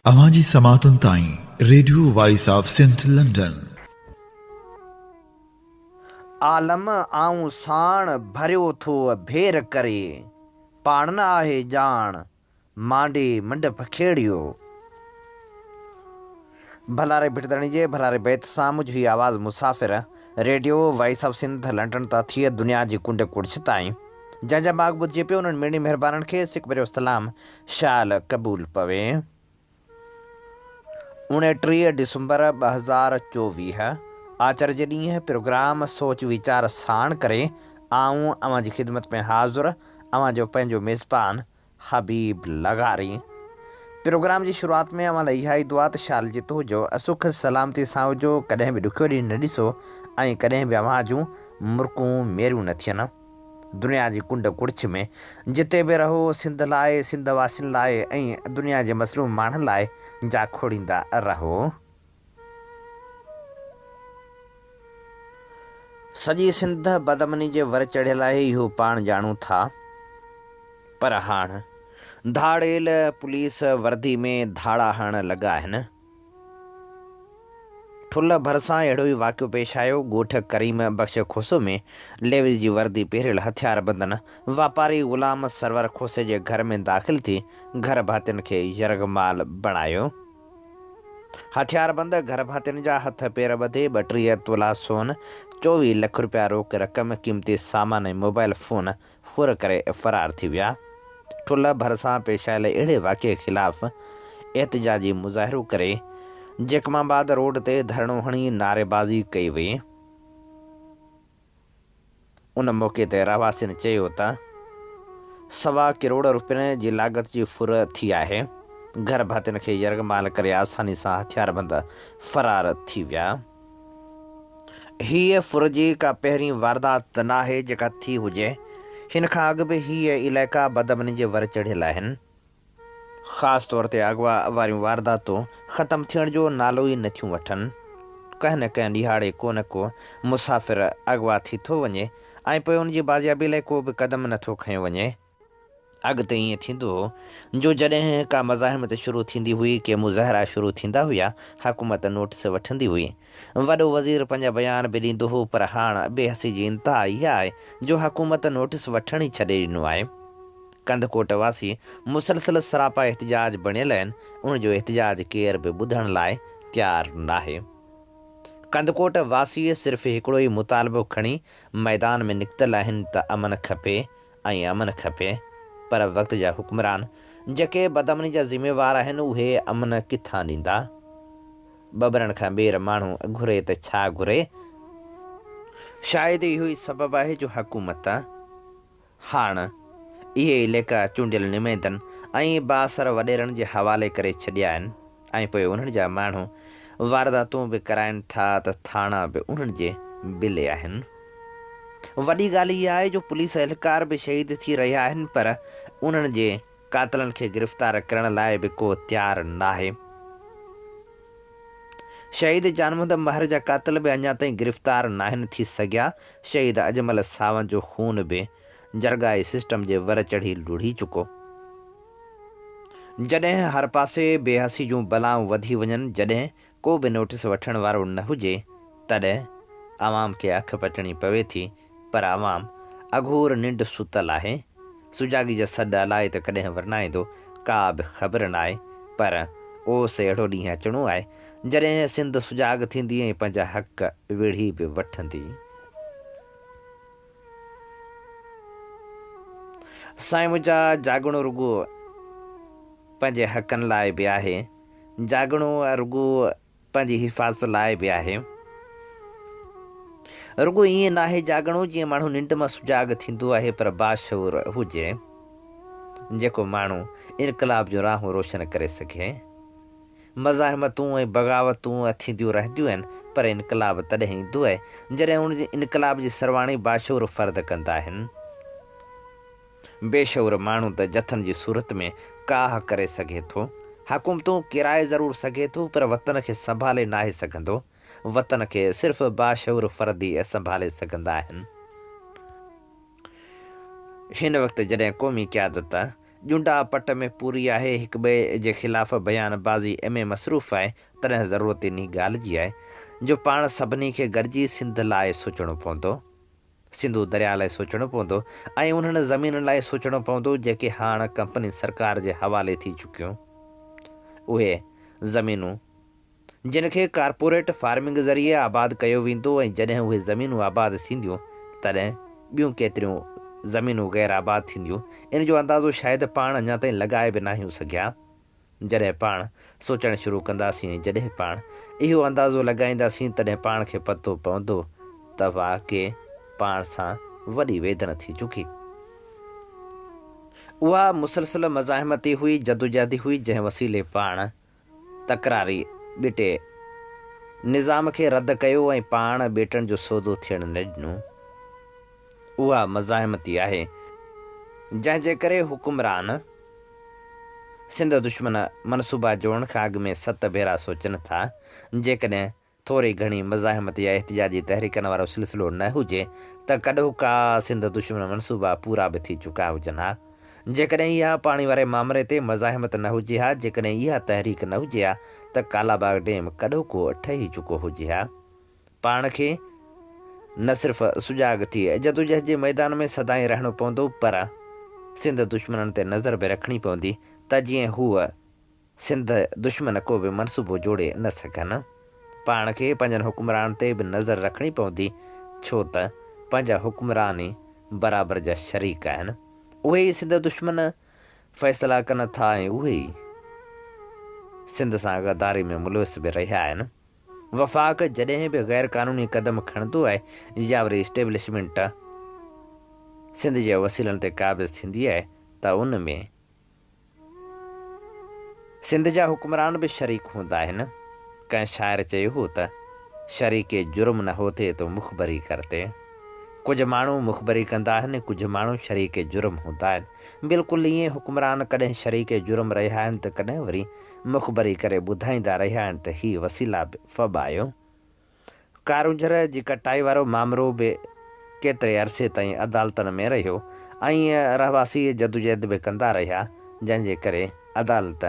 अवांजी समातुन ताईं radio voice of Sindh London. आलम आऊं साण भरियो थो भेर करे, पाण न आहे ॼाण मांडे मंडप खेड़ियो। भलारे भिटदणी जे भलारे बैत सां मुंहिंजी आवाज़ मुसाफ़िर radio voice of Sindh London तां थिए दुनिया जी कुंड कुड़छ ताईं। जंहिंजा माग ॿुधिजे पियो उन्हनि मेणी महिरबाननि खे सिक भरियो सलाम शाल क़बूल पवे। 29 डिसंबर 2024 आचर जे ॾींहुं प्रोग्राम सोच वीचार साण करे आऊं अवां जी ख़िदमत में हाज़ुर अवां जो पंहिंजो मेज़बान हबीब लगारी। प्रोग्राम जी शुरूआति में अवां लाइ इहा ई दुआ त शाल जी तोजो सुख सलामती सां हुजो, कॾहिं बि ॾुखियो ॾींहुं न ॾिसो ऐं कॾहिं बि अवां जूं मुर्कूं मेरियूं न थियनि। दुनिया जी कुंड कुड़छ में जिते बि रहो सिंध लाइ, सिंध वासियुनि लाइ ऐं दुनिया जे मसलूम माण्हुनि लाइ जा खोड़ींदा रहो। सॼी सिंध बदमनी जे वर चढ़ियल आहे, इहो पाण ॼाणूं था, पर हाणे धाड़ेल पुलिस वर्दी में धाड़ा हणण लॻा आहिनि। ठुल भरिसां अहिड़ो ई वाक़ियो पेश आयो। ॻोठ करीम बख़्श खोसो में लेविस जी वर्दी पहिरियल हथियार बंदन वापारी ग़ुलाम सरवर खोसे जे घर में दाख़िल थी घर भातियुनि खे यरगमाल बणायो। हथियारबंद घर भातियुनि जा हथ पेर ॿधे 32 तोला सोन, 24 लख रुपया रोक रक़म, क़ीमती सामान ऐं मोबाइल फ़ोन फुर करे फ़रार थी विया। ठुल भरिसां पेश आयल अहिड़े वाक़िए ख़िलाफ़ एहतिजाजी मुज़ाहिरो करे जैकमाबाद रोड ते धरणो हणी नारेबाज़ी कई वई। उन मौक़े ते रहवासियुनि चयो त 1.25 करोड़ रुपयनि जी लागत जी फुर थी आहे। घर भातियुनि खे यरगमाल करे आसानी सां हथियारबंद फ़रार थी विया। हीअ फुर जी का पहिरीं वारदात नाहे जेका थी हुजे। हिन खां अॻु बि हीअ इलाइक़ा बदमनी जे वर चढ़ियल आहिनि। ख़ासि तौर ते अॻुवा वारियूं वारदातूं ख़तमु थियण जो नालो ई नथियूं वठनि। कंहिं न कंहिं ॾिहाड़े को न को मुसाफ़िर अॻुवा थी थो वञे ऐं पोइ उनजी बाज़ियाबी लाइ को बि क़दम नथो खंयो वञे। अॻिते ईअं थींदो हो जो जॾहिं का मज़ाहिमत शुरू थींदी हुई, के मुज़ाहिरा शुरू थींदा हुआ, हुकूमत नोटिस वठंदी हुई, वॾो वज़ीर पंहिंजा बयान बि ॾींदो हो। पर हाणे बेहसी जी इंतिहा इहा आहे जो हुकूमत नोटिस वठण ई छॾे ॾिनो आहे। कंदकोट वासी मुसलसिल सरापा एहतिजाज बणियल आहिनि। उनजो एहतिजाज केर बि ॿुधण लाइ तयारु नाहे। कंदकोट वासी सिर्फ़ु हिकिड़ो ई मुतालबो खणी मैदान में निकितल आहिनि त अमन खपे ऐं अमन खपे। पर वक़्त जा हुक्मरान जेके बदमनी जा ज़िम्मेवार आहिनि उहे अमन किथां ॾींदा। ॿॿरनि खां ॿेर माण्हू घुरे त छा घुरे। शायदि इहो ई सबबु आहे जो हुकूमत हाणे इहे इलाइक़ा चूंडियल नुमाइंदनि ऐं बासर वॾेरनि जे हवाले करे छॾिया आहिनि ऐं पोइ उन्हनि जा माण्हू वारदातूं बि कराइनि था त थाणा बि उन्हनि जे बिले आहिनि। वॾी ॻाल्हि इहा आहे जो पुलिस एहलकार बि शहीद थी रहिया आहिनि, पर उन्हनि जे कातिलनि खे गिरफ़्तार करण लाइ बि को तयारु नाहे। शहीद जानमुहम्मद महर जा कातिल बि अञा ताईं गिरफ़्तार नाहिनि थी सघिया। शहीद अजमल सावंत जो खून बि जरगाई सिस्टम जे वर चढ़ी लुढ़ी चुको। जॾहिं हर पासे बेहसी जूं बलाऊं वधी वञनि, जॾहिं को बि नोटिस वठण वारो न हुजे, तॾहिं आवाम खे अखि पटणी पवे थी। पर आवाम अघोर निंड सुतल आहे। सुजागी जा सॾ अलाए त कॾहिं वरनाईंदो, का बि ख़बर न आहे। पर ओस अहिड़ो ॾींहुं अचिणो आहे जॾहिं सिंध सुजाग थींदी ऐं पंहिंजा हक़ विढ़ी बि वठंदी। साईं मुंहिंजा जाॻणो रुॻो पंहिंजे हक़नि लाइ बि आहे, जाॻणो रुॻो पंहिंजी हिफ़ाज़त लाइ बि आहे। रुॻो ईअं नाहे जाॻणो जीअं माण्हू निंड मां सुजाग थींदो आहे, पर बाशऊर हुजे जेको माण्हू इनकलाब जूं राहूं रोशन करे सघे। मज़ाहिमतूं ऐं बग़ावतूं थींदियूं रहंदियूं आहिनि, पर इनकलाब तॾहिं ईंदो आहे जॾहिं उन जे इनकलाब जी सरवाणी बाशऊर फ़र्द कंदा आहिनि। बेशऊर माण्हू त जथनि जी सूरत में काह करे सघे थो, हुकूमतूं किराए ज़रूरु सघे थो, पर वतन खे संभाले नाहे सघंदो। वतन खे सिर्फ़ु बाशऊर फ़र्द ई संभाले सघंदा आहिनि। हिन वक़्तु जॾहिं क़ौमी क़यादत जुंडा पट में पूरी आहे, हिक ॿिए जे ख़िलाफ़ बयानबाज़ी में मसरूफ़ आहे, तॾहिं ज़रूरत इन ॻाल्हि जी आहे जो पाण सभिनी खे गॾिजी सिंध लाइ सोचणो पवंदो, सिंधू दरिया लाइ सोचणो पवंदो ऐं उन्हनि ज़मीन लाइ सोचणो पवंदो जेके हाणे कंपनी सरकार जे हवाले थी चुकियूं। उहे ज़मीनूं जिन खे कारपोरेट फार्मिंग ज़रिए आबाद कयो वेंदो ऐं जॾहिं उहे ज़मीनूं आबाद थींदियूं तॾहिं ॿियूं केतिरियूं ज़मीनूं गैर आबाद थींदियूं। इन जो अंदाज़ो शायदि पाण अञा ताईं लॻाए बि न आहियूं सघिया। जॾहिं पाण सोचणु शुरू कंदासीं, जॾहिं पाण इहो अंदाज़ो लॻाईंदासीं, तॾहिं पाण खे पतो पवंदो त वाक़ई पाण सां वॾी वेदन थी चुकी। उहा मुसलसल मज़ाहिमती हुई, जदोजहदी हुई, जंहिं वसीले पाण तकरारी ॿिटे निज़ाम खे रद्द कयो ऐं पाण ॿेटनि जो सौदो थियणु न ॾिनो। उहा मज़ाहिमती आहे जंहिंजे करे हुकुमरान सिंध दुश्मन मनसूबा जोड़ण खां अॻु में 7 भेरा सोचनि था। जेकॾहिं थोरी घणी मज़ाहिमत या एहतिजाजी तहरीकनि वारो सिलसिलो न हुजे त कॾों का सिंध दुश्मन मनसूबा पूरा बि थी चुका हुजनि हा। जेकॾहिं इहा पाणी वारे मामले ते मज़ाहिमत न हुजे हा, जेकॾहिं इहा तहरीक न हुजे हा त कालाबाग डैम कॾों को ठही चुको हुजे हा। पाण खे न सिर्फ़ु सुजाॻ थी जदोजहद जे मैदान में सदाईं रहणो पवंदो, पर सिंध दुश्मननि ते नज़र बि रखणी पवंदी त जीअं हूअ सिंध दुश्मन को बि मनसूबो जोड़े न सघनि। पाण खे पंहिंजनि हुकुमरान ते बि नज़र रखणी पवंदी, छो त पंहिंजा हुकुमरान ई बराबरि जा शरीक आहिनि। उहे ई सिंध दुश्मन फ़ैसिला कनि था ऐं उहे ई सिंध सां गद्दारी में मुलविस बि रहिया आहिनि। वफ़ाक़ जॾहिं बि गैर क़ानूनी क़दम खणंदो आहे या वरी इस्टेब्लिशमेंट सिंध जे वसीलनि ते क़ाबिज़ थींदी आहे त उन में सिंध जा हुकुमरान बि शरीक हूंदा आहिनि। कंहिं शाइर चयो हो त शरीके जुर्म न होते तो मुख़बरी करते। कुझु माण्हू मुख़बरी कंदा आहिनि, कुझु माण्हू शरीके जुर्म हूंदा आहिनि। बिल्कुलु ईअं हुकुमरान कॾहिं शरीके जुर्म रहिया आहिनि त कॾहिं वरी मुख़बरी करे ॿुधाईंदा रहिया आहिनि त हीउ वसीला बि फब आयो। कारूंझर जी कटाई वारो मामिलो बि केतिरे अरसे ताईं अदालतनि में रहियो ऐं रहवासी जदोजहद बि कंदा रहिया, जंहिंजे करे अदालत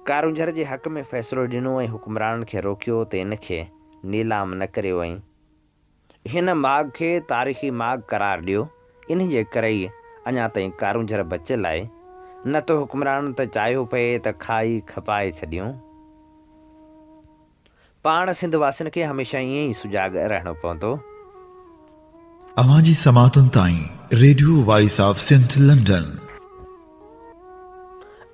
कारूंझर जे हक़ में फ़ैसिलो ॾिनो ऐं हुकुमराननि खे रोकियो त इन खे नीलाम न करियो ऐं हिन माॻ खे तारीख़ी माॻ करार ॾियो। इन जे करे ई अञा ताईं कारूंझर बचियल आहे, न त हुकुमराननि त चाहियो पए त खाई खपाए छॾियूं। पाण सिंध वासियुनि खे हमेशह ईअं ई सुजाॻ रहणो पवंदो। अवां जी समातुनि ताईं radio voice of Sindh London.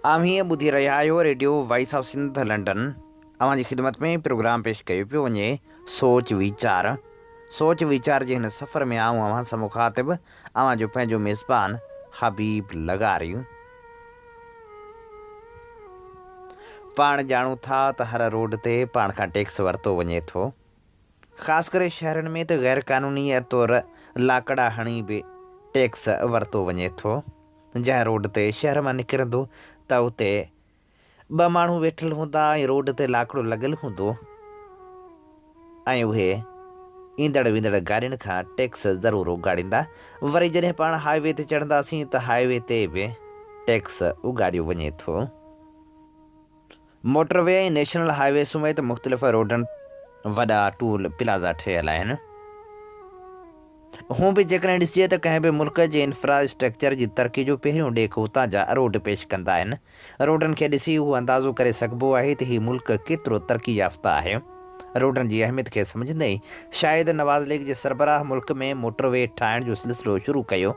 हीअं ॿुधी रहिया आहियो radio voice of Sindh London. अवां जी ख़िदमत में प्रोग्राम पेश कयो पियो वञे सोच वीचार जे हिन सफ़र में आऊं अव्हां सां मुखातिब अवां जो पंहिंजो मेज़बान हबीब लगारियूं। पाण ॼाणूं था त हर रोड ते पाण खां टैक्स वरितो वञे थो। ख़ासि करे शहरनि में त गैर क़ानूनी तौरु लाकड़ा हणी बि टैक्स वरितो वञे थो। जंहिं रोड ते शहर मां निकिरंदो त उते 2 माण्हू वेठल हूंदा ऐं रोड ते लाकड़ो लॻियलु हूंदो ऐं उहे ईंदड़ वेंदड़ गाॾियुनि खां टैक्स ज़रूरु उगाड़ींदा। वरी जॾहिं पाण हाईवे ते चढ़ंदासीं त हाईवे ते बि टैक्स उगाड़ियो वञे थो। मोटरवे ऐं नेशनल हाईवे समेत मुख़्तलिफ़ रोडनि वॾा टूल प्लाज़ा ठहियल आहिनि। हूं बि जेकॾहिं ॾिसिजे त कंहिं बि मुल्क जे इंफ्रास्ट्रक्चर जी तरक़ी जो पहिरियों ॾेख उतां जा रोड पेश कंदा आहिनि। रोडनि खे ॾिसी उहो अंदाज़ो करे सघिबो आहे त हीउ मुल्क केतिरो तरक़ी याफ़्ता आहे। रोडनि जी अहमियत खे सम्झंदे ई शायदि नवाज़ लीग जे सरबराह मुल्क में मोटरवे ठाहिण जो सिलसिलो शुरू कयो।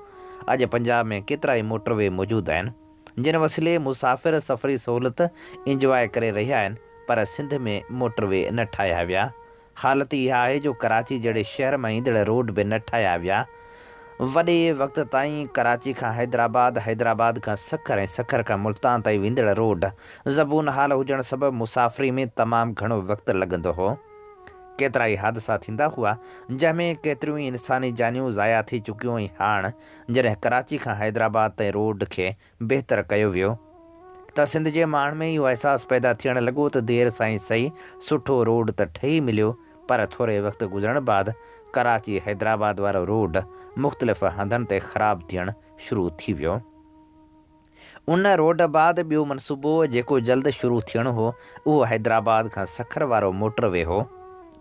अॼु पंजाब में केतिरा ई मोटरवे मौजूदु आहिनि, जिन वसीले मुसाफ़िर सफ़री सहूलियत इंजॉय करे रहिया आहिनि, पर सिंध में मोटरवे न ठाहिया विया। हालत इहा आहे जो कराची जहिड़े शहर मां ईंदड़ रोड बि न ठाहिया विया। वॾे वक़्त ताईं कराची खां हैदराबाद, हैदराबाद खां सखर ऐं सखर खां मुल्तान ताईं वेंदड़ रोड ज़बून हाल हुजण सबबि मुसाफ़िरी में तमामु घणो वक़्तु लॻंदो हो। केतिरा ई हादसा थींदा हुआ, जंहिंमें केतिरियूं ई इंसानी जानियूं ज़ाया थी चुकियूं। ऐं हाणे जॾहिं कराची खां हैदराबाद ताईं रोड खे बहितर कयो वियो त सिंध जे माण्हुनि में इहो अहसासु पैदा थियणु लॻो त देरि सां ई सही सुठो रोड त ठही मिलियो, पर थोरे वक़्तु गुज़रण बाद कराची हैदराबाद वारो रोड मुख़्तलिफ़ हंधनि ते ख़राबु थियणु शुरू थी वियो। उन रोड बाद ॿियो मनसूबो जेको जल्द शुरू थियणो हो उहो हैदराबाद खां सखर वारो मोटरवे हो।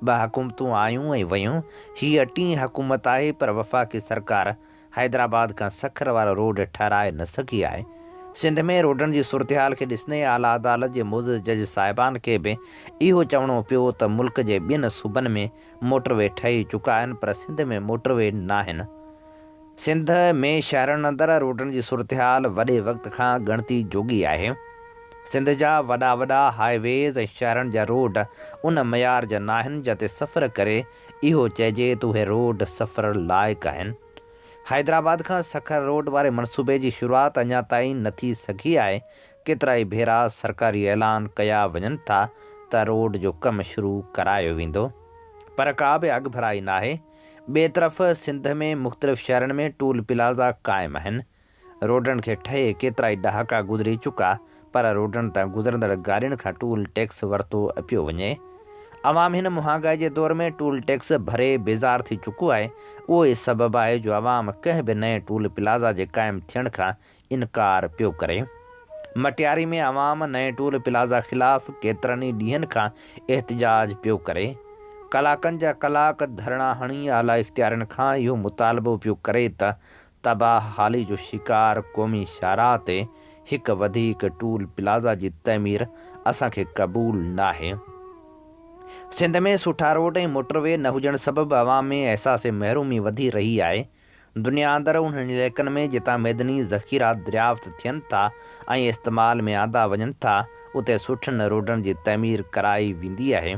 ॿ हुकूमतूं आयूं ऐं वयूं। हीअ टीं हुकूमत आहे, पर वफ़ाक़ी सरकार हैदराबाद खां सखर वारो रोड ठाराए न सघी आहे। सिंध में रोडनि जी सूरतहाल खे ॾिसंदे आला अदालत जे मुइज़ जज साहिबान खे बि इहो चवणो पियो त मुल्क जे ॿियनि सूबनि में मोटरवे ठही चुका आहिनि, पर सिंध में मोटरवे न आहिनि। सिंध में शहरनि अंदरि रोडनि जी सूरतहाल वॾे वक़्त खां ॻणती जोगी आहे। सिंध जा वॾा वॾा हाईवेज़ ऐं शहरनि जा रोड उन मयार जा न आहिनि जिते सफ़र करे इहो चइजे त उहे रोड सफ़र लाइक़ु आहिनि। हैदराबाद खां सखर रोड वारे मनसूबे जी शुरूआति अञा ताईं न थी सघी आहे। केतिरा ई भेरा सरकारी ऐलान कया वञनि था त रोड जो कमु शुरू करायो वेंदो, पर का बि अॻु भराई न आहे। ॿिए तरफ़ सिंध में मुख़्तलिफ़ शहरनि में टूल प्लाज़ा क़ाइमु आहिनि। रोडनि खे ठहे केतिरा ई ॾहाका गुज़री चुका, पर रोडनि तां गुज़रंदड़ गाॾियुनि खां टूल टैक्स वरितो पियो वञे। अवाम हिन महांगाई जे दौर में टूल टैक्स भरे बेज़ार थी चुको आहे। उहो ई सबबु आहे जो अवाम कंहिं बि नए टूल प्लाज़ा जे क़ाइमु थियण खां इनकार पियो करे। मटियारी में अवाम नए टूल प्लाज़ा ख़िलाफ़ केतिरनि ई ॾींहंनि खां एहतिजाज पियो करे। कलाकनि जा कलाक धरणा हणी आला इख़्तियारनि खां इहो मुतालबो पियो करे त तबाह हाली जो शिकार क़ौमी शाहराह ते हिकु वधीक टूल प्लाज़ा जी तइमीर असांखे क़बूल न आहे। सिंध में सुठा रोड ऐं मोटरवे न हुजण सबबि अवाम में अहसास महरूमी वधी रही आहे। दुनिया अंदरि उन्हनि इलाइक़नि में जितां मैदनी ज़ख़ीरा दरियाफ़्त थियनि था ऐं इस्तेमाल में आंदा वञनि था, उते सुठनि रोडनि जी तइमीर कराई वेंदी आहे।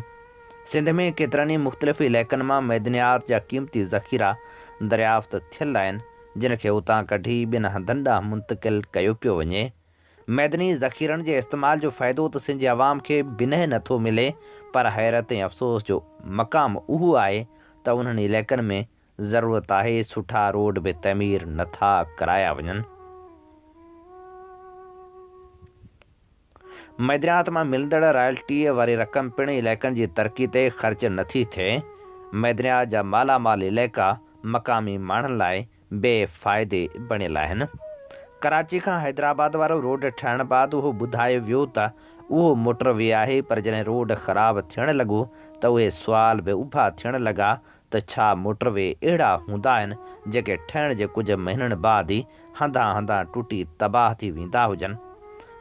सिंध में केतिरनि ई मुख़्तलिफ़ इलाइक़नि मां मैदनियात जा क़ीमती ज़ख़ीरा दरियाफ़्त थियल आहिनि, जिन खे उतां कढी ॿिनि हंधनि ॾांहुं मुंतक़िल कयो पियो वञे। मैदनी ज़ख़ीरनि जे इस्तेमाल जो फ़ाइदो त सिंध जे अवाम खे बिन्हे नथो मिले, पर हैरत ऐं अफ़सोस जो मक़ाम उहो आहे त उन्हनि इलाइक़नि में ज़रूरत आहे सुठा रोड बि तइमीर नथा कराया वञनि। मैदनियात मां मिलंदड़ रॉयल्टीअ वारी रक़म पिणु इलाइक़नि जी तरक़ी ते ख़र्च नथी थिए। मैदनियात जा मालामाल इलाइक़ा मक़ामी माण्हुनि लाइ बेफ़ाइदे बणियल आहिनि। कराची खां हैदराबाद वारो रोड ठहण बाद उहो ॿुधायो वियो त उहो मोटरवे आहे, पर जॾहिं रोड ख़राबु थियण लॻो त उहे सुवाल बि उभा थियण लॻा त छा मोटरवे अहिड़ा हूंदा आहिनि जेके ठहण जे कुझु महीननि बाद ई हंधा हंधा टुटी तबाह थी वेंदा हुजनि।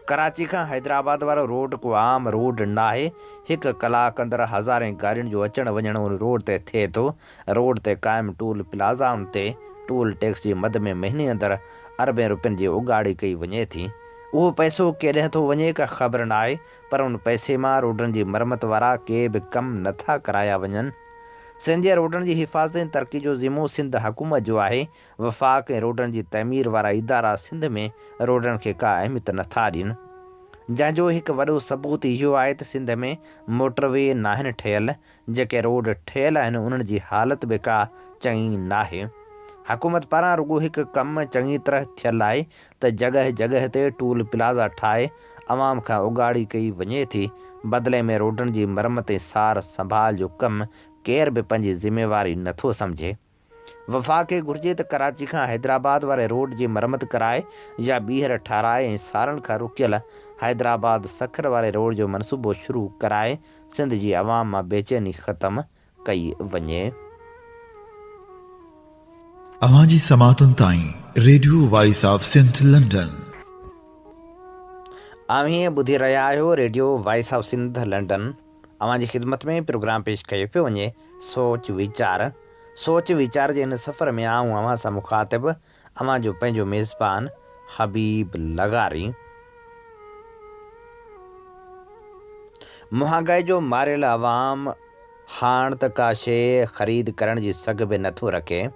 कराची खां हैदराबाद वारो रोड को आम रोड न आहे। हिकु कलाक अंदरि हज़ारे गाॾियुनि जो अचणु वञणु उन रोड ते थिए थो। रोड ते क़ाइमु टूल प्लाज़ाउनि ते टूल टैक्स जी मद में महीने अंदरि अरबे रुपयनि जी उगाड़ी कई वञे थी। उहो पैसो केॾांहुं थो वञे का ख़बर न आहे, पर उन पैसे मां रोडनि जी मरमत वारा के बि कमु नथा कराया वञनि। सिंध जे रोडनि जी हिफ़ाज़त ऐं तरक़ी जो ज़िमो सिंध हुकूमत जो आहे। वफ़ाक़ ऐं रोडनि जी तइमीर वारा इदारा सिंध में रोडनि खे का अहमियत नथा ॾियनि, जंहिंजो हिकु वॾो सबूत इहो आहे त सिंध में मोटरवे न आहिनि ठहियल। जेके रोड ठहियल आहिनि उन्हनि जी हालत बि का चङी न आहे। हुकूमत पारां रुॻो हिकु कमु चङी तरह थियल आहे त जॻह जॻह ते टूल प्लाज़ा ठाहे अवाम खां उगाड़ी कई वञे थी। बदिले में रोडनि जी मरमत ऐं सार संभाल जो कमु केर बि पंहिंजी ज़िमेवारी नथो सम्झे। वफ़ाक़ खे घुरिजे त कराची खां हैदराबाद वारे रोड जी मरमत कराए या ॿीहर ठाराए ऐं सारनि खां रुकियल हैदराबाद सखर वारे रोड जो मनसूबो शुरू कराए सिंध जी अवाम मां बेचैनी ख़तमु कई वञे। अवां जी समातुनि ताईं radio voice of Sindh London. हीअं ॿुधी रहिया आहियो radio voice of Sindh London. अवां जी ख़िदमत में प्रोग्राम पेश कयो पियो वञे सोच वीचार। सोच वीचार जे हिन सफ़र में आऊं अवां सां मुखातिब अवां जो पंहिंजो मेज़बान हबीब लगारी। महांगाई जो मारियल अवाम हाण त का शइ ख़रीद करण जी सघ बि नथो रखे।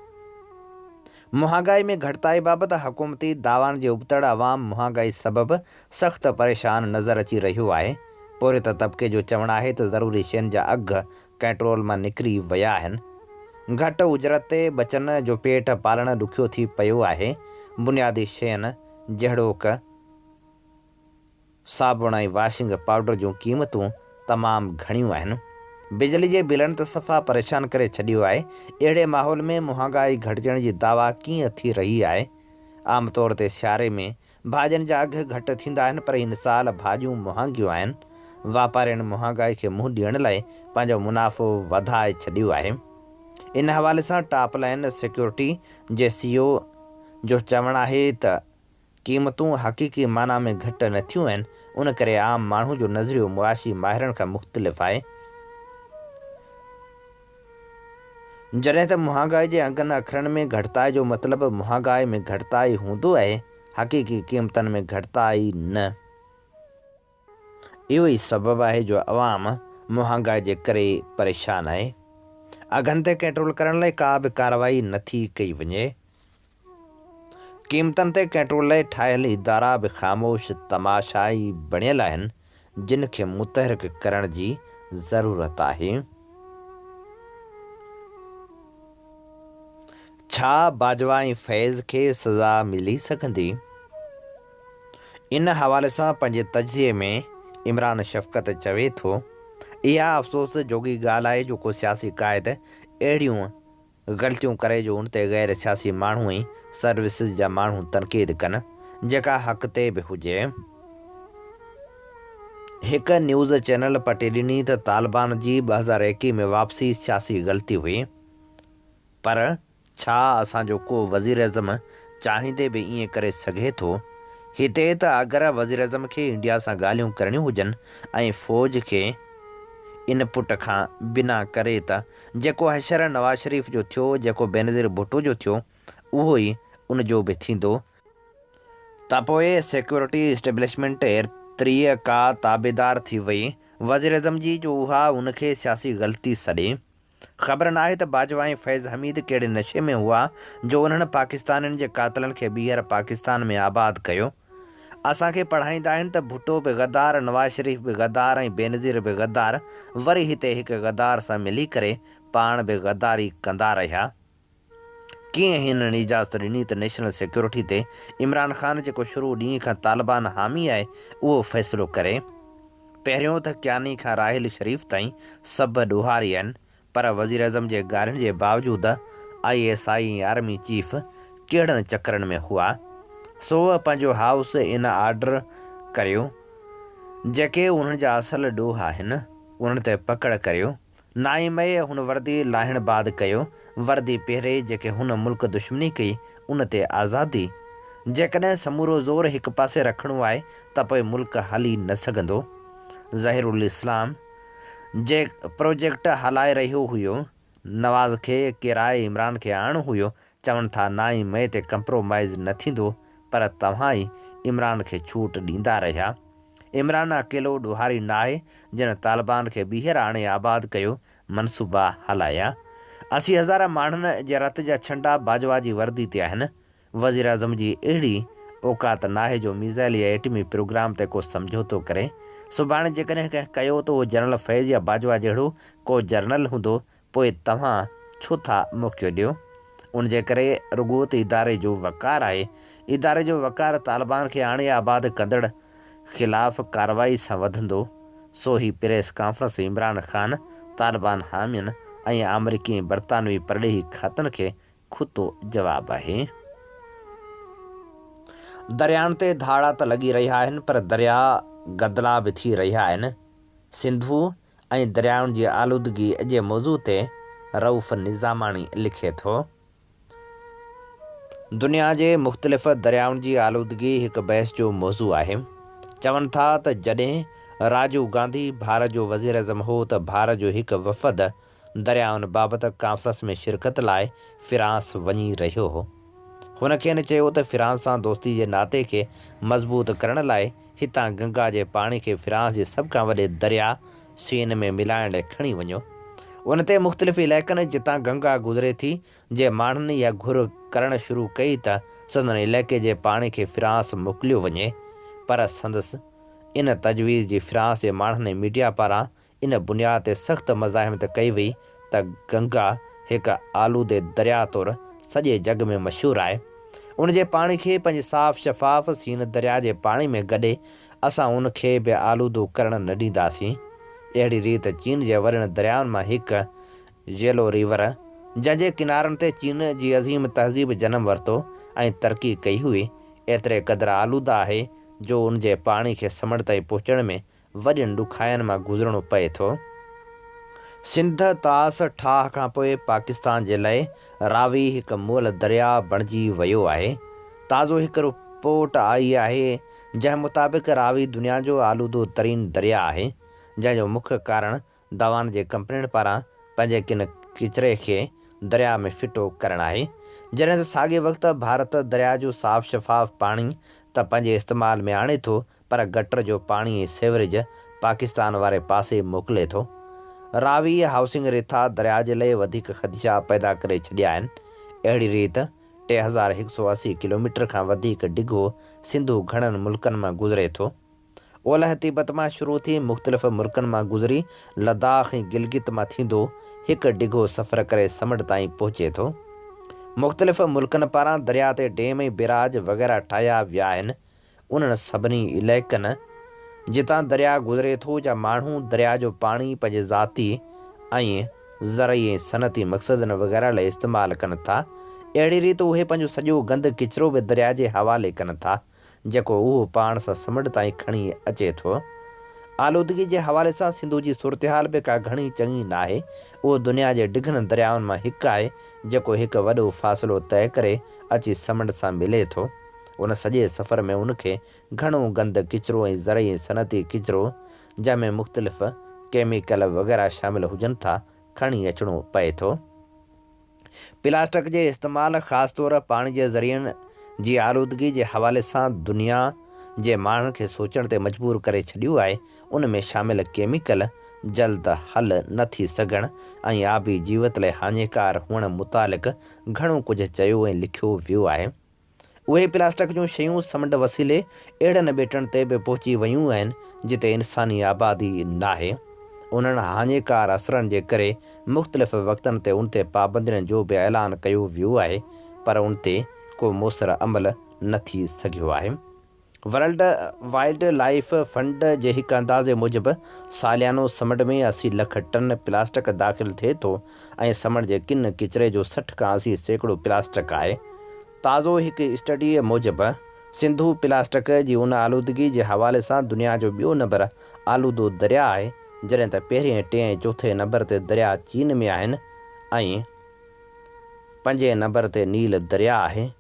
महांगाई में घटिताई बाबति हुकूमती दावानि जे उबतड़ अवाम महांगाई सबबि सख़्तु परेशान नज़र अची रहियो आहे। पोरित तबिके जो चवणु आहे त ज़रूरी शयुनि जा अघ कंट्रोल मां निकिरी विया आहिनि। घटि उजरत ते बचनि जो पेट पालणु ॾुखियो थी पियो आहे। बुनियादी शयुनि जहिड़ोक साबुण ऐं वॉशिंग पाउडर जूं क़ीमतूं तमामु घणियूं आहिनि। बिजली जे बिलनि त सफ़ा परेशान करे छॾियो आहे। अहिड़े माहौल में महांगाई घटिजण जी दावा कीअं थी रही आहे? आमतौर ते सियारे में भाॼियुनि जा अघ घटि थींदा आहिनि, पर हिन साल भाॼियूं महांगियूं आहिनि। वापारियुनि महांगाई खे मुंहुं ॾियण लाइ पंहिंजो मुनाफ़ो वधाए छॾियो आहे। इन हवाले सां टॉप लाइन सिक्योरिटी जे CEO जो चवणु आहे त क़ीमतूं हक़ीक़ी माना में घटि न थियूं आहिनि। उन करे आम माण्हू जो नज़रियो मुआशी माहिरनि खां मुख़्तलिफ़ आहे। जॾहिं त महांगाई जे अंगनि अखरनि में घटिताई जो मतिलबु महांगाई में घटिताई हूंदो आहे, हक़ीक़ी क़ीमतनि में घटिताई न। इहो ई सबबु आहे जो अवाम महांगाई जे करे परेशान आहे। अघनि ते कंट्रोल करण लाइ का बि कार्रवाई नथी कई वञे। क़ीमतनि ते कंट्रोल लाइ ठाहियल इदारा बि ख़ामोश तमाशाई बणियल आहिनि, जिन खे मुतहरिक करण जी ज़रूरत आहे। छा बाजवा ऐं फैज़ खे सज़ा मिली सघंदी? इन हवाले सां पंहिंजे तजिए में इमरान शफ़क़त चवे थो, इहा अफ़सोस जोगी ॻाल्हि आहे जो को सियासी क़ाइद अहिड़ियूं ग़लतियूं करे जो उन ते गैर सियासी माण्हू ऐं सर्विसिस जा माण्हू तनक़ीद कनि, जेका हक़ ते बि हुजे। हिकु न्यूज़ चैनल पटी ॾिनी त तालिबान जी 2021 में वापसी सियासी ग़लती हुई, पर छा असांजो को वज़ीर अज़म चाहींदे बि ईअं करे सघे थो? हिते त अगरि वज़ीर अज़म खे इंडिया सां ॻाल्हियूं करणियूं हुजनि ऐं फ़ौज खे इनपुट खां बिना करे त जेको हशर नवाज़ शरीफ़ जो थियो, जेको बेनज़ीर भुट्टो जो थियो, उहो ई उन जो बि थींदो त पोइ सिक्योरिटी इस्टेब्लिशमेंट एतिरीअ का ताबेदार थी वई वज़ीर अज़म जी जो उहा उनखे सियासी ग़लती सॾे। ख़बर नाहे त बाजवा ऐं फैज़ हमीद कहिड़े नशे में हुआ जो उन्हनि पाकिस्तानियुनि जे कातिलनि खे ॿीहर पाकिस्तान में आबाद कयो। असांखे पढ़ाईंदा आहिनि त भुट्टो बि गद्दार, नवाज़ शरीफ़ बि गद्दार ऐं बेनज़ीर बि गद्दार, वरी हिते हिकु गद्दार सां मिली करे पाण बि गद्दारी कंदा रहिया। कीअं हिननि इजाज़त ॾिनी त नेशनल सिक्योरिटी ते इमरान ख़ान जेको शुरू ॾींहं खां तालिबान हामी आहे उहो फ़ैसिलो करे? पहिरियों त क्यानी खां राहिल शरीफ़ ताईं सभु ॾोहारी आहिनि, पर वज़ीर अज़म जे ॻाल्हियुनि जे बावजूदि ISI ऐं आर्मी चीफ कहिड़नि चकरनि में हुआ? सो पंहिंजो हाउस इन ऑर्डर करियो जेके उन्हनि जा असल ॾोह आहिनि, उन्हनि ते पकड़ करियो। 9 मई हुन वर्दी लाहिण बाद कयो, वर्दी पहिरें जेके हुन मुल्क दुश्मनी कई उन ते आज़ादी। जेकॾहिं समूरो ज़ोर हिकु पासे रखिणो आहे त पोइ मुल्क हली न सघंदो। ज़हीरुल इस्लाम जे प्रोजेक्ट हलाए रहियो हुयो, नवाज़ खे किराए इमरान खे आणो हुयो, चवनि था 9 मई ते कंप्रोमाइज़ न थींदो, पर तव्हां ई इमरान खे छूट ॾींदा रहिया। इमरान अकेलो ॾोहारी न आहे जिन तालिबान खे ॿीहर आणे आबाद कयो, मनसूबा हलाया। 80,000 माण्हुनि जे रत जा छंडा बाजवा जी वर्दी ते आहिनि। वज़ीर अज़म जी अहिड़ी औकात नाहे जो मीज़ाइल या एटमी प्रोग्राम ते को समझौतो करे। सुभाणे जेकॾहिं कंहिं कयो त उहो जनरल फैज़ या बाजवा जहिड़ो को जर्नल हूंदो, पोइ तव्हां छो था मौक़ियो ॾियो? उन जे करे रुॻो त इदारे जो वक़ार आहे। इदारे जो वक़ार तालिबान खे आणे आबाद कंदड़ ख़िलाफ़ कार्रवाई सां वधंदो। सो ही प्रेस कॉन्फ्रेंस इमरान ख़ान, तालिबान हामियुनि ऐं अमरीकी ऐं बरतानवी परॾेही खातनि खे खुतो जवाबु आहे। दरियाउनि ते धाड़ा त लॻी रहिया आहिनि, पर दरिया गदला बि थी रहिया आहिनि। सिंधु ऐं दरियाउनि जी आलूदगी जे मौज़ू ते रऊफ़ निज़ामाणी लिखे थो, दुनिया जे मुख़्तलिफ़ दरियाउनि जी आलूदगी हिकु बहस जो मौज़ू आहे। चवनि था त जॾहिं राजीव गांधी भारत जो वज़ीर अज़म हो त भारत जो हिकु वफ़द दरियाउनि बाबति कॉन्फ्रेंस में शिरकत लाइ फ्रांस वञी रहियो हो। हुन खेनि चयो त फ्रांस सां दोस्ती जे नाते खे मज़बूत करण लाइ हितां गंगा जे पाणी खे फ्रांस जे सभ खां वॾे दरिया सीन में मिलाइण लाइ खणी वञो। उन ते मुख़्तलिफ़ इलाइक़नि जितां गंगा गुज़रे थी जे माण्हुनि इहा घुर करणु शुरू कई त संदनि इलाइक़े जे पाणी खे फ्रांस मोकिलियो वञे, पर संदसि इन तजवीज़ जी फ्रांस जे माण्हुनि मीडिया पारां इन बुनियाद ते सख़्त मज़ाहिमत कई वई त गंगा हिकु आलूदे दरिया तौरु सॼे जग में मशहूरु आहे। उन जे पाणी खे पंहिंजे साफ़ शफ़ाफ़ सीन दरिया जे पाणी में गॾे असां उन खे बि आलूदो करणु न ॾींदासीं। अहिड़ी रीति चीन जे वॾनि दरियाउनि मां हिकु येलो रिवर, जंहिंजे किनारनि ते चीन जी अज़ीम तहज़ीब जनम वरितो ऐं तरक़ी कई हुई, एतिरे क़दुरु आलूदा आहे जो उन जे पाणी खे समुंड ताईं पहुचण में वॾियुनि ॾुखाइनि मां गुज़रणो पए थो। सिंध तास ठाह खां पोइ पाकिस्तान जे लाइ रावी हिकु मुअल दरिया बणिजी वियो आहे। ताज़ो हिकु रिपोर्ट आई आहे जंहिं मुताबिक़ रावी दुनिया जो आलूदो तरीन दरिया आहे, जंहिंजो मुख्य कारण दवाउनि जे कंपनियुनि पारां पंहिंजे किन किचिरे खे दरिया में फिटो करणु आहे। जॾहिं त साॻिए वक़्तु भारत दरिया जो साफ़ शफ़ाफ़ पाणी त पंहिंजे इस्तेमाल में आणे थो, पर गटर जो पाणी ऐं सेवरेज पाकिस्तान वारे पासे मोकिले थो। रावी हाउसिंग रिथा दरिया जे लाइ वधीक ख़दशा पैदा करे छॾिया आहिनि। अहिड़ी रीति 3180 किलोमीटर खां वधीक डिघो सिंधु घणनि मुल्कनि मां गुज़रे थो। ओलह तिब्बत मां शुरू थी मुख़्तलिफ़ मुल्कनि मां गुज़री लद्दाख ऐं गिलगित मां थींदो हिकु डिघो सफ़र करे समुंड ताईं पहुचे थो। मुख़्तलिफ़ मुल्कनि पारां दरिया ते डेम ऐं बिराज वग़ैरह ठाहिया विया आहिनि। उन्हनि सभिनी इलाइक़नि जितां दरिया गुज़रे थो जा माण्हू दरिया जो पाणी पंहिंजे ज़ाती ऐं ज़रई ऐं सनती मक़सदनि वग़ैरह लाइ इस्तेमालु कनि था। अहिड़ी रीति उहे पंहिंजो सॼो गंद किचिरो बि दरिया जे हवाले कनि था, जेको उहो पाण सां समुंड ताईं खणी अचे थो। आलूदगी जे हवाले सां सिंधु जी सूरतहाल बि का घणी चङी न आहे। उहो दुनिया जे डिघनि दरियाउनि मां हिकु आहे जेको हिकु वॾो फ़ासिलो तइ करे अची समुंड सां मिले थो। उन सॼे सफ़र में उनखे घणो गंद किचिरो ऐं ज़रई ऐं सनती किचिरो, जंहिंमें मुख़्तलिफ़ केमिकल वग़ैरह शामिल हुजनि था, खणी अचिणो पए थो। प्लास्टिक जे इस्तेमालु ख़ासि तौरु पाणी जे ज़रियनि जी आलूदगी जे हवाले सां दुनिया जे माण्हुनि खे सोचण ते मजबूर करे छॾियो आहे। उन में शामिल केमिकल जल्द हल न थी सघण ऐं आबी जीवत लाइ हानिकार हुअण मुतालिक़ घणो कुझु चयो ऐं लिखियो वियो आहे। उहे प्लास्टिक जूं शयूं समुंड वसीले अहिड़नि ॿेटनि ते बि पहुची वियूं आहिनि जिते इंसानी आबादी नाहे। उन्हनि हानिकार असरनि जे करे मुख़्तलिफ़ वक़्तनि ते उन ते पाबंदियुनि जो बि ऐलान कयो वियो आहे, पर उन ते को मुसर अमल न थी सघियो आहे। वर्ल्ड वाइल्ड लाइफ फंड जे हिकु अंदाज़े मूजिबि सालियानो समुंड में 80 लख टन प्लास्टिक दाख़िल थिए थो ऐं समुंड जे किन किचिरे जो 60 खां 80% प्लास्टिक आहे। ताज़ो हिकु स्टडीअ मूजिबि सिंधु प्लास्टिक जी उन आलूदगी जे हवाले सां दुनिया जो ॿियो नंबर आलूदो दरिया आहे, जॾहिं त पहिरें, टें ऐं चौथे नंबर ते दरिया चीन में आहिनि ऐं 5 नंबर ते नील दरिया आहे।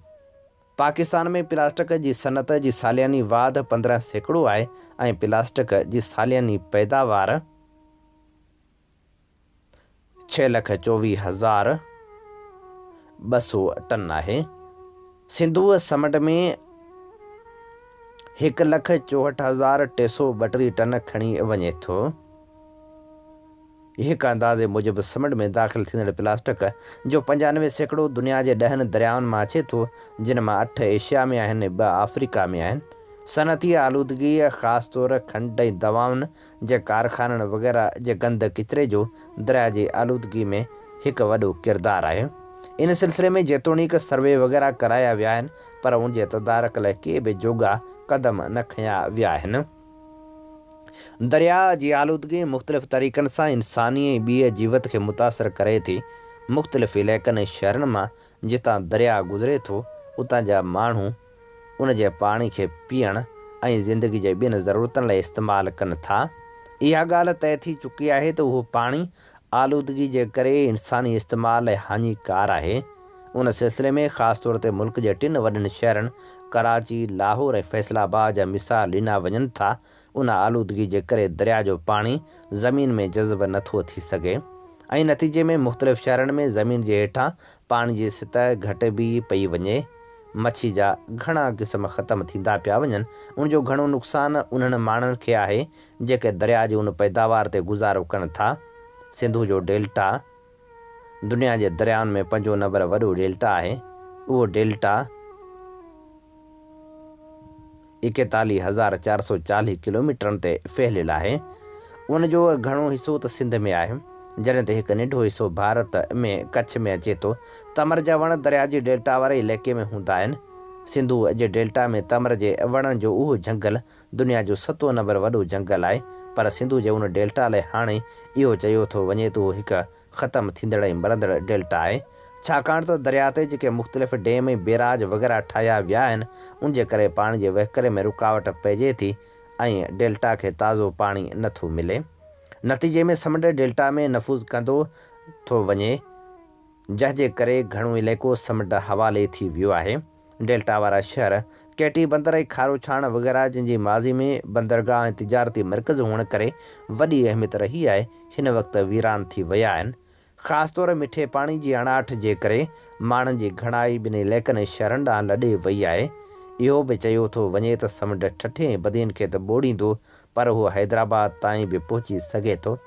पाकिस्तान में प्लास्टिक जी सनत जी सालियानी वाध 15% आहे ऐं प्लास्टिक जी सालियानी पैदावार 6,24,200 टन आहे। सिंधु समुंड में 1,64,332 टन खणी वञे थो। हिकु अंदाज़े मूजिबि समुंड में दाख़िल थींदड़ प्लास्टिक जो 95% दुनिया जे 10 दरियाउनि मां अचे थो, जिन मां 8 एशिया में आहिनि ऐं 2 अफ्रीका में आहिनि। सनती आलूदगी ख़ासि तौरु खंड ऐं दवाउनि जे कारखाननि वग़ैरह जे गंद किचिरे जो दरिया जी आलूदगी में हिकु वॾो किरदारु आहे। इन सिलसिले में जेतोणीकि सर्वे वग़ैरह कराया विया आहिनि, पर उन जे तदारक लाइ के बि जोगा क़दम न खयां विया आहिनि। दरिया जी आलूदगी मुख़्तलिफ़ तरीक़नि सां इंसानी ऐं ॿिए जीवत खे मुतासिर करे थी। मुख़्तलिफ़ इलाइक़नि ऐं शहरनि मां जितां दरिया गुज़रे थो, उतां जा माण्हू उन जे पाणी खे पीअण ऐं ज़िंदगी जे ॿियनि ज़रूरतनि लाइ इस्तेमालु कनि था। इहा ॻाल्हि तइ थी चुकी आहे त उहो पाणी आलूदगी जे करे इंसानी इस्तेमाल लाइ हानिकार आहे। उन सिलसिले में ख़ासि तौर ते मुल्क जे 3 वॾनि शहरनि कराची, लाहौर ऐं फैसलाबाद जा मिसाल ॾिना वञनि था। उन आलूदगी जे करे दरिया जो पाणी ज़मीन में जज़ब नथो थी सघे ऐं नतीजे में मुख़्तलिफ़ शहरनि में ज़मीन जे हेठां पाणी जी सतह घटि बि पई वञे। मच्छी जा घणा क़िस्म ख़तमु थींदा पिया वञनि। उनजो घणो नुक़सानु उन्हनि माण्हुनि खे आहे जेके दरिया जी उन पैदावार ते गुज़ारो कनि था। सिंधु जो डेल्टा दुनिया जे दरियाउनि में 5 नंबर वॾो डेल्टा आहे। उहो डेल्टा 41,440 किलोमीटरनि ते फैलियलु आहे। उनजो घणो हिसो त सिंध में आहे, जॾहिं त हिकु नंढो हिसो भारत में कच्छ में अचे थो। तमर जा वण दरिया जी डेल्टा वारे इलाइक़े में हूंदा आहिनि। सिंधु जे डेल्टा में तमर जे वणनि जो उहो जंगल दुनिया जो 7 नंबर वॾो जंगल आहे, पर सिंधु जे उन डेल्टा लाइ हाणे इहो चयो थो वञे त उहो हिकु ख़तमु थींदड़ ऐं मरंदड़ डेल्टा आहे, छाकाणि त दरिया ते जेके मुख़्तलिफ़ डेम ऐं बैराज वग़ैरह ठाहिया विया आहिनि उन जे करे पाणी जे वहिकरे में रुकावट पइजे थी ऐं डेल्टा खे ताज़ो पाणी नथो मिले। नतीजे में समुंड डेल्टा में नफ़ूज़ कंदो थो वञे, जंहिंजे करे घणो इलाइक़ो समुंड हवाले थी वियो आहे। डेल्टा वारा शहर कैटी बंदर ऐं खारो छाण वग़ैरह जिनजी माज़ी में बंदरगाह ऐं तिजारती मर्कज़ हुअण करे वॾी अहमियत रही आहे, हिन वक़्तु वीरान थी विया आहिनि। ख़ासि तौर मिठे पाणी जी अणाट जे करे माण्हुनि जी घणाई ॿिनि इलाइक़नि ऐं शहरनि ॾांहुं लॾे वई आहे। इहो बि चयो थो वञे त समुंड ठठे बदियुनि खे त ॿोड़ींदो, पर उहो हैदराबाद ताईं बि पहुची सघे थो।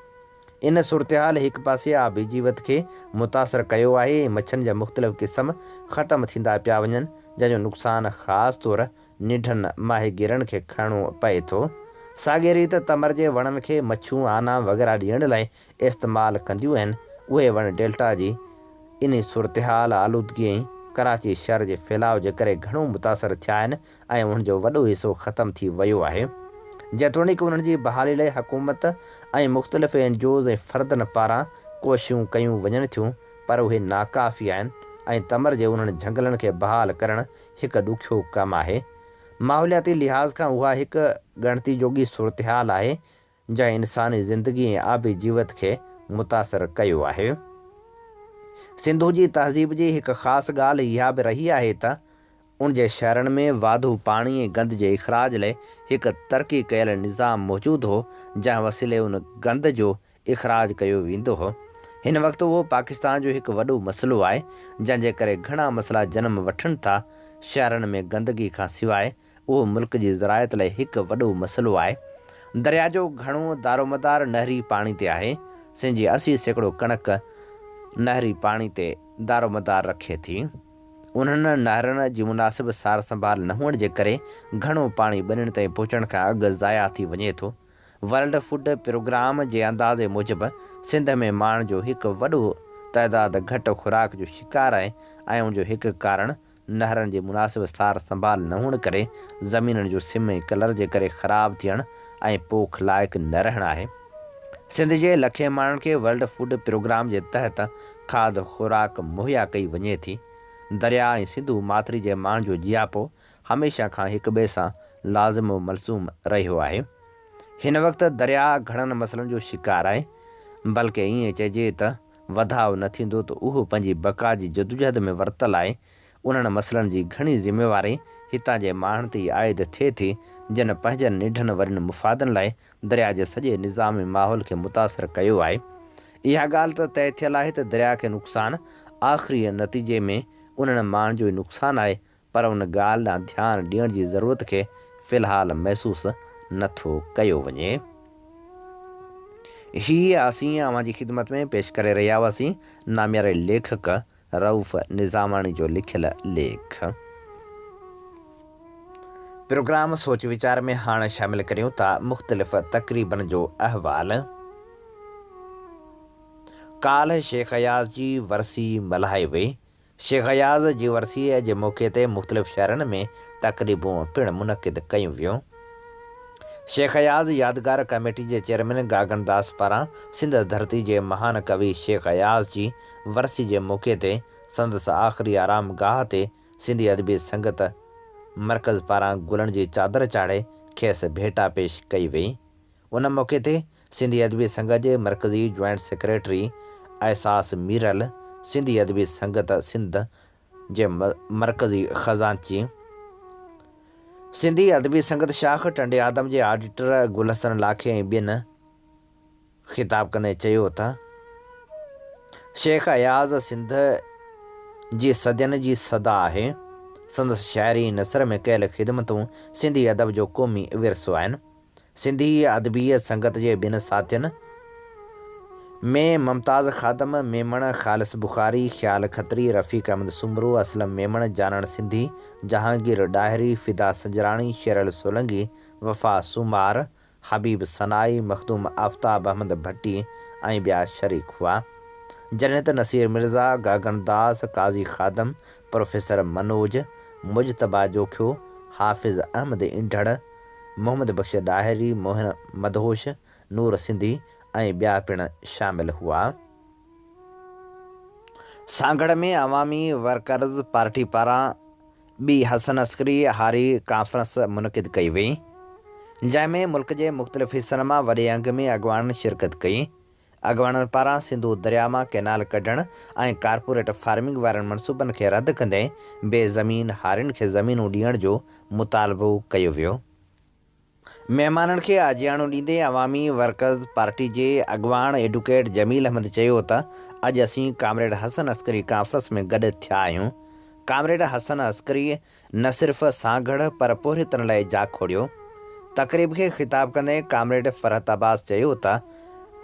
इन सूरतहाल हिकु पासे आबी जीवत खे मुतासिर कयो आहे ऐं मच्छरनि जा मुख़्तलिफ़ क़िस्म ख़तमु थींदा पिया वञनि, जंहिंजो नुक़सानु ख़ासि तौर निढनि माहिगीरनि खे खणणो पए थो। साॻिए रीति तमर जे वणनि खे मच्छूं आना वग़ैरह ॾियण लाइ इस्तेमालु कंदियूं आहिनि। उहे वण डेल्टा जी इन सूरतहाल आलूदगी ऐं कराची शहर जे फैलाव जे करे घणो मुतासिर थिया आहिनि ऐं उनजो वॾो हिसो ख़तमु थी वियो आहे। जेतोणीकि उन्हनि जी बहाली लाइ हुकूमत ऐं मुख़्तलिफ़ एनजीओज़ ऐं फ़र्दनि पारां कोशिशूं कयूं वञनि थियूं, पर उहे नाकाफ़ी आहिनि ऐं तमर जे उन्हनि झंगलनि खे बहाल करणु हिकु ॾुखियो कमु आहे। माहौलियाती लिहाज़ खां उहा हिकु ॻणती जोगी सूरतहाल आहे जंहिं इंसानी ज़िंदगी ऐं आबी जीवत खे मुतासिर कयो आहे। सिंधु जी तहज़ीब जी हिकु ख़ासि ॻाल्हि इहा बि रही आहे त उन जे शहरनि में वाधू पाणी ऐं गंद जे इख़राज लाइ हिकु तरक़ी कयल निज़ाम मौजूदु हो, जंहिं वसीले उन गंद जो इख़राज कयो वेंदो हो। हिन वक़्तु उहो पाकिस्तान जो हिकु वॾो मसइलो आहे, जंहिंजे करे घणा मसइला जनम वठनि था। शहरनि में गंदगी खां सवाइ उहो मुल्क जी ज़रायत लाइ हिकु वॾो मसइलो आहे। दरिया जो घणो दारोमदार नहरी पाणी ते आहे। सिंध जी 80% कणक नहरी पाणी ते दारोमदार रखे थी। उन्हनि नहरनि जी मुनासिब सार संभाल न हुअण जे करे घणो पाणी ॿिन्हिनि ताईं पहुचण खां अॻु ज़ाया थी वञे थो। वर्ल्ड फूड प्रोग्राम जे अंदाज़े मूजिबि सिंध में माण्हुनि जो हिकु वॾो तइदादु घटि खुराक जो शिकार आहे ऐं उनजो हिकु कारण नहरनि जी मुनासिब सार संभाल न हुअण करे ज़मीननि जो सिम ऐं कलर जे करे ख़राबु थियणु ऐं पोख लाइक़ु न रहणु आहे। सिंध जे लखे माण्हुनि खे वर्ल्ड फूड प्रोग्राम जे तहत खाद खुराक मुहैया कई वञे थी। दरिया ऐं सिंधु माथिरी जे माण्हुनि जो जियापो हमेशह खां हिक ॿिए सां लाज़िम मलज़ूम रहियो आहे। हिन वक़्तु दरिया घणनि मसइलनि जो शिकार आहे, बल्कि ईअं चइजे त वधाउ न थींदो त उहो पंहिंजी बका जी जदोजहद में वरितलु आहे। उन्हनि मसइलनि जी घणी ज़िम्मेवारी हितां जे माण्हुनि ते आइद थिए थी, जिन पंहिंजनि निढनि वरनि मुफ़ादनि लाइ दरिया जे सॼे निज़ाम ऐं माहौल खे मुतासिर कयो आहे। इहा ॻाल्हि त तइ थियल आहे त दरिया खे नुक़सानु आख़िरी नतीजे में उन्हनि माण्हुनि जो ई नुक़सानु आहे, पर उन ॻाल्हि ॾांहुं ध्यानु ॾियण जी ज़रूरत खे फ़िलहालु महसूसु नथो कयो वञे। हीअ असीं अव्हां जी ख़िदमत में पेश करे रहिया हुआसीं नामियारे लेखक रऊफ़ निज़ामाणी जो लिखियलु लेख। प्रोग्राम सोच वीचार में हाणे शामिलु करियूं था मुख़्तलिफ़ तक़रीबनि जो अहवाल। काल्ह शेख अयाज़ जी वरसी मल्हाई वई। शेख अयाज़ जी वरसीअ जे मौक़े ते मुख़्तलिफ़ शहरनि में तक़रीबूं पिणु मुनक़िद कयूं वियूं। शेख अयाज़ यादगार कमेटी जे चेयरमैन गागन दास पारां सिंध धरती जे महान कवि शेख अयाज़ जी वरसी जे मौक़े ते संदसि आख़िरी आराम गाह ते सिंधी अदबी संगत मर्कज़ पारां गुलनि जी चादर चाढ़े खेसि भेटा पेश कई वई। उन मौक़े ते सिंधी अदबी संगत जे मर्कज़ी जॉइंट सेक्रेटरी एहसास मीरल, सिंधी अदबी संगत सिंध जे मर्कज़ी ख़ज़ानची, सिंधी अदबी संगत शाख टंडे आदम जे ऑडिटर गुलहसन लाखे ऐं ॿियनि ख़िताब कंदे चयो त शेख अयाज़ सिंध जी सदियनि जी सदा आहे। संदसि शाइरी नसर में कयल ख़िदमतूं सिंधी अदब जो क़ौमी विरसो आहिनि। सिंधी अदबीअ संगत जे ॿिनि साथियुनि में मुमताज़ ख़ादम, मेमण ख़ालिस बुख़ारी, ख़्याल खत्री, रफ़ीक अहमद सुमरो, असलम मेमण, जानण सिंधी, जहांगीर डाहिरी, फिदा सजराणी, शेरल सोलंगी, वफ़ा सुमार, हबीब सनाई, मखदूम आफ्ताब अहमद भट्टी ऐं ॿिया शरीक हुआ। जन्नत नसीर मिर्ज़ा, गागन दास, काज़ी ख़ादम, प्रोफेसर मनोज, मुजतबा जोखियो, हाफ़िज़ अहमद इंढड़, मोहम्मद बख़्श डाहिरी, मोहन मदहोश, नूर सिंधी ऐं ॿिया पिणु शामिल हुआ। सांगड़ में अवामी वर्कर्स पार्टी पारां ॿी हसन अस्करी हारी कॉन्फ्रेंस मुनक़िद कई वई, जंहिंमें मुल्क जे मुख़्तलिफ़ हिस्सनि मां वॾे अंग में अॻवाननि शिरकत कई। अॻवाननि पारां सिंधु दरिया मां कैनाल कढण ऐं कारपोरेट फार्मिंग वारनि मनसूबनि खे रद्द कंदे बेज़मीन हारियुनि खे ज़मीनूं ॾियण जो मुतालबो कयो वियो। महिमाननि खे आजियाणो ॾींदे अवामी वर्कर्स पार्टी जे अॻवान एडवोकेट जमील अहमद चयो त अॼु असीं कामरेड हसन अस्करी कॉन्फ्रेंस में गॾु थिया आहियूं। कामरेड हसन अस्करी न सिर्फ़ु सागड़ पर पोरितनि लाइ जा खोड़ियो। तक़रीब खे ख़िताब कंदे कामरेड फरहत अब्बास चयो त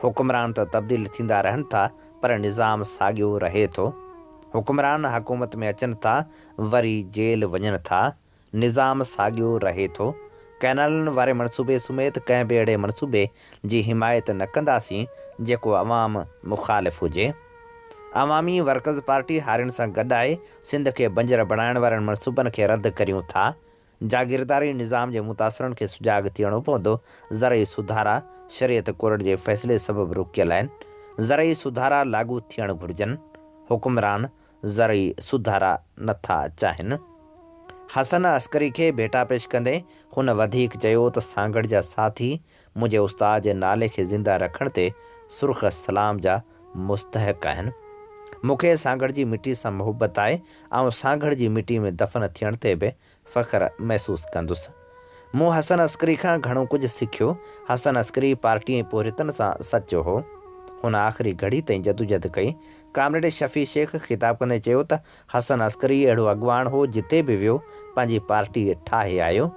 हुकुमरान त तब्दील थींदा रहनि था पर निज़ाम साॻियो रहे थो। हुकुमरान हुकूमत में अचनि था वरी जेल वञनि था, निज़ाम साॻियो रहे थो। कैनालनि वारे मनसूबे समेत कंहिं बि अहिड़े मनसूबे जी हिमायत न कंदासीं जेको अवाम मुखालिफ़ हुजे। अवामी वर्कर्स पार्टी हारियुनि सां गॾु आहे सिंध खे बंजर बणाइण वारनि मनसूबनि खे रद्द करियूं था। जागीरदारी निज़ाम जे मुतासिरनि खे सुजाॻ थियणो पवंदो। ज़रई सुधारा शरीयत कोर्ट जे फ़ैसिले सबबु रुकियल आहिनि। ज़रई सुधारा लागू थियणु घुरिजनि। हुकुमरान ज़रई सुधारा नथा चाहिनि। हसन अस्करी खे भेटा पेश कंदे हुन वधीक चयो त सांगड़ जा साथी मुंहिंजे उस्ताद जे नाले खे ज़िंदा रखण ते सुर्ख़ सलाम जा मुस्तहक़ आहिनि। मूंखे सांगड़ जी मिटी सां मुहबत आहे ऐं सांगड़ जी मिटी में दफ़न थियण ते बि फ़ख्रु महसूसु कंदुसि। मूं हसन अस्करी खां घणो कुझु सिखियो। हसन अस्करी पार्टी ऐं पोरितनि सां सचो हो। हुन आख़िरी घड़ी ताईं जदोजहद कई। कामरेड शफ़ी शेख ख़िताब कंदे चयो त हसन अस्करी अहिड़ो अॻवान हो जिते बि वियो पंहिंजी पार्टी ठाहे आयो।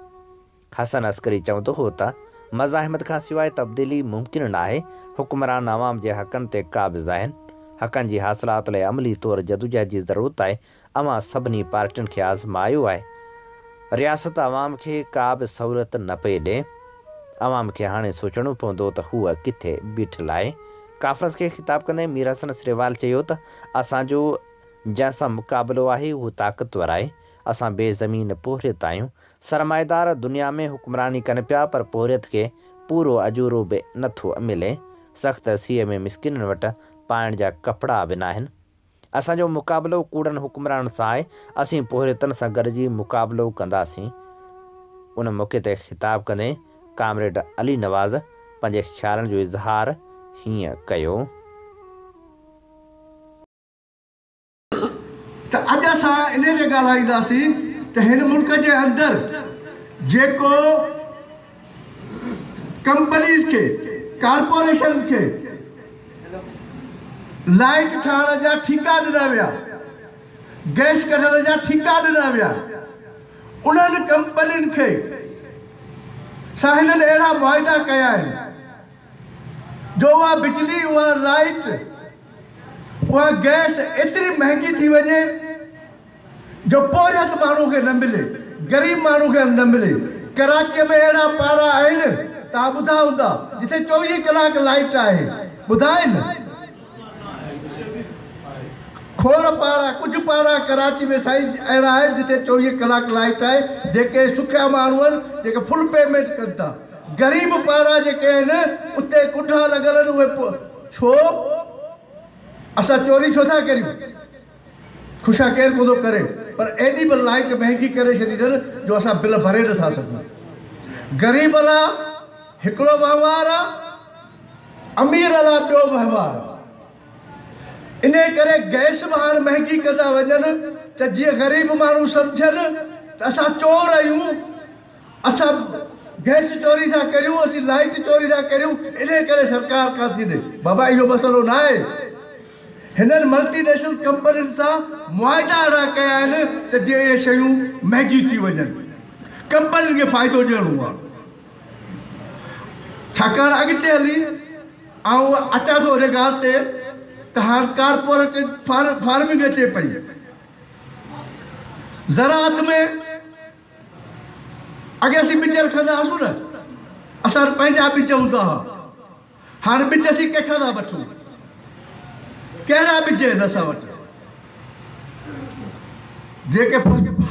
हसन अस्करी चवंदो हो त मज़ाहिमत खां सवाइ तब्दीली मुमकिन न आहे। हुकुमरान अवाम जे हक़नि ते क़ाबिज़ आहिनि। हक़नि जी हासिलात लाइ अमली तौरु जदोजहद जी ज़रूरत आहे। अवां सभिनी पार्टियुनि खे आज़मायो आहे। रियासत अवाम खे का बि सहूलियत न पई ॾिए। अवाम खे हाणे सोचणो पवंदो त हूअ किथे बीठल आहे। कॉन्फ्रेंस खे ख़िताब कंदे मीर हसन सिरेवाल चयो त असांजो जंहिंसां मुक़ाबिलो आहे उहो ताक़तवर आहे। असां बेज़मीन पोरियत आहियूं। सरमाएदार दुनिया में हुकुमरानी कनि पिया पर पोरियत खे पूरो अजूरो बि नथो मिले। सख़्तु सीअ में मिसकिननि वटि पाइण जा कपिड़ा बि न आहिनि। असांजो मुक़ाबिलो कूड़नि हुकुमरान सां आहे। असीं पोरियतनि सां गॾिजी मुक़ाबिलो कंदासीं। उन मौक़े ते ख़िताब कंदे कामरेड अली नवाज़ पंहिंजे ख़्यालनि जो इज़हार हीअं कयो त अॼु असां इन ते ॻाल्हाईंदासीं त हिन मुल्क जे अंदरि जेको कंपनीज़ खे कारपोरेशन खे लाइट ठाहिण जा ठीका ॾिना विया, गैस कढण जा ठीका ॾिना विया, उन्हनि कंपनियुनि खे सां हिननि अहिड़ा मुआइदा कया आहिनि जो उहा बिजली, उहा लाइट, उहा गैस एतिरी महांगी थी वञे जो पोरियत माण्हू खे न मिले, ग़रीब माण्हू खे न मिले। कराचीअ में अहिड़ा पाड़ा आहिनि तव्हां ॿुधा हूंदा जिथे 24 कलाक लाइट आहे। ॿुधा आहिनि खोड़ पाड़ा, कुझु पाड़ा कराची में साईं अहिड़ा आहिनि जिथे 24 कलाक लाइट आहे। जेके सुखिया माण्हू आहिनि, जेके फुल पेमेंट कनि था। ग़रीब पाड़ा जेके आहिनि उते कुंडा लॻल आहिनि। उहे छो असां चोरी छो था करियूं? ख़ुशा केरु कोन थो करे, पर एॾी बि लाइट महांगी करे छॾी अथनि जो असां बिल भरे नथा सघूं। ग़रीब लाइ हिकिड़ो वहिंवार आहे, अमीर लाइ ॿियो वहिंवार। इन करे गैस बि हाणे महांगी कंदा वञनि त जीअं ग़रीब माण्हू सम्झनि त असां चोर आहियूं, असां गैस चोरी था करियूं, असीं लाइट चोरी था करियूं। इन करे सरकार कान थी ॾे। बाबा इहो मसइलो न आहे। हिननि मल्टीनेशनल कंपनियुनि सां मुआइदा अहिड़ा कया आहिनि त जीअं इहे शयूं महांगी थी वञनि। कंपनियुनि खे फ़ाइदो ॾियणो आहे। छाकाणि अॻिते हली ऐं अचां थो हिन ॻाल्हि ते त हाणे कारपोरेट फार्मिंग अचे पई। ज़राअत में अॻे असीं ॿिज रखंदा हुआसीं न, असां पंहिंजा ॿिज हूंदा हुआ। हाणे ॿिज असीं कंहिंखां था वठूं? कहिड़ा ॿिज आहिनि असां वटि? जेके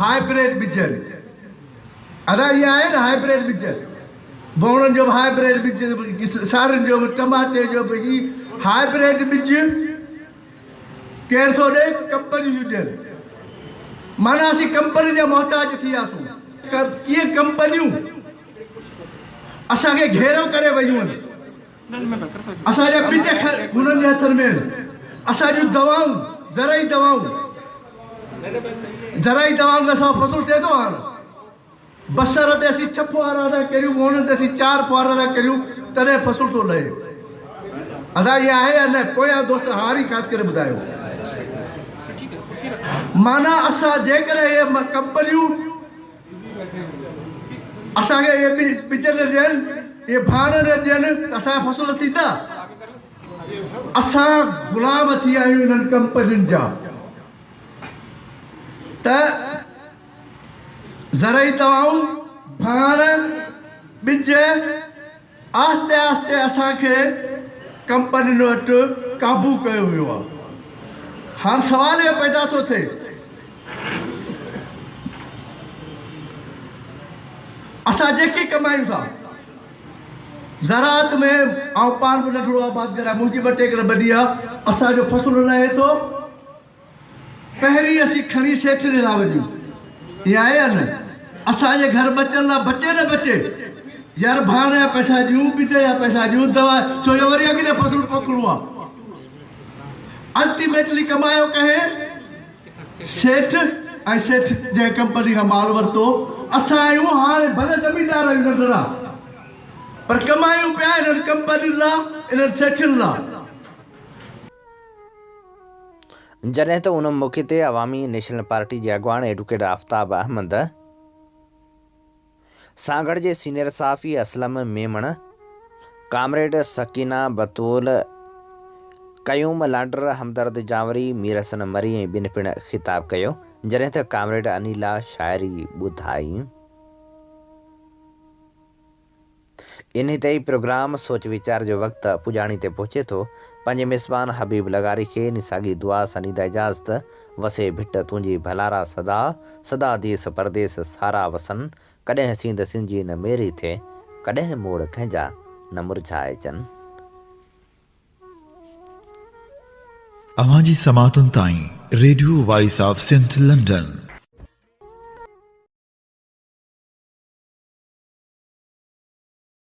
हाइब्रिड ॿिज आहिनि। अदा इहे आहिनि हाइब्रिड ॿिज, बोड़नि जो बि हाइब्रिड ॿिज, सारियुनि जो बि, टमाटे जो बि। ही हाइब्रिड ॿिज केरु थो ॾे कंपनियूं थियूं ॾियनि माना असीं कंपनी जा मोहताज थी वियासीं कीअं कंपनियूं असांखे घेरो करे वेयूं आहिनि असांजा ॿिज हुननि जे हथनि में आहिनि असांजूं दवाऊं ज़राई दवाऊं असां फ़सुलु थिए थो हाणे बसर ते असीं 6 फुआरा था करियूं उन्हनि ते असीं 4 फुआरा था करियूं तॾहिं फ़सुलु थो लहे अदा इहा आहे या न पोयां दोस्त हारी ख़ासि करे ॿुधायो माना असां जेकॾहिं इहे कंपनियूं असांखे इहे ॿिज न ॾियनि इहे भाण न ॾियनि त असांजा फ़सुल थींदा असां ग़ुलाम थी विया आहियूं इन्हनि कंपनियुनि जा त ज़राई दवाऊं भाण ॿिज आहिस्ते आहिस्ते असांखे कंपनियुनि वटि काबू कयो वियो आहे हाणे सवाल इहो पैदा थो थिए असां जेकी कमायूं था ज़राअत में आउं पाण बि नंढिड़ो आबाद करां मुंहिंजी 2 एकड़ वॾी आहे असांजो फ़सुलु लहे थो पहिरीं असीं खणी सेठ ॾे था वञूं इहा आहे या न असांजे घर बचण लाइ बचे न बचे यार भाण जा पैसा ॾियूं ॿिज जा पैसा ॾियूं दवा छो जो वरी अॻिते फ़सुलु पोखिणो आहे अल्टीमेटली कमायो कंहिं सेठ ऐं सेठ जंहिं कंपनी खां माल वरितो असां आहियूं हाणे भले ज़मीनदार आहियूं नंढड़ा पर कमायूं पिया इन्हनि कंपनियुनि लाइ इन्हनि सेठनि लाइ जॾहिं त उन मौक़े ते अवामी नेशनल पार्टी जे अॻवान एडवोकेट आफ्ताब अहमद सां गॾु जे सीनियर सहाफ़ी असलम मेमण कामरेड सकीना बतूल क़यूम लांडर हमदर्द जावरी मीर हसन मरी ऐं ॿिनि पिणु ख़िताब कयो जॾहिं त कामरेड अनिला शाइरी ॿुधाई इन ते ई प्रोग्राम सोच वीचार जो वक़्तु पुॼाणी ते पहुचे थो पंहिंजे मिसबान हबीब लगारी खे निसागी दुआ सनीदा इजाज़त वसे भिट तुंहिंजी भलारा सदा सदा देस परदेस सारा वसन कॾहिं सींद सिंजी न मेरी थिए कॾहिं मोड़ कंहिंजा न मुरझाए जन अवां जी समातुनि ताईं radio voice of Sindh London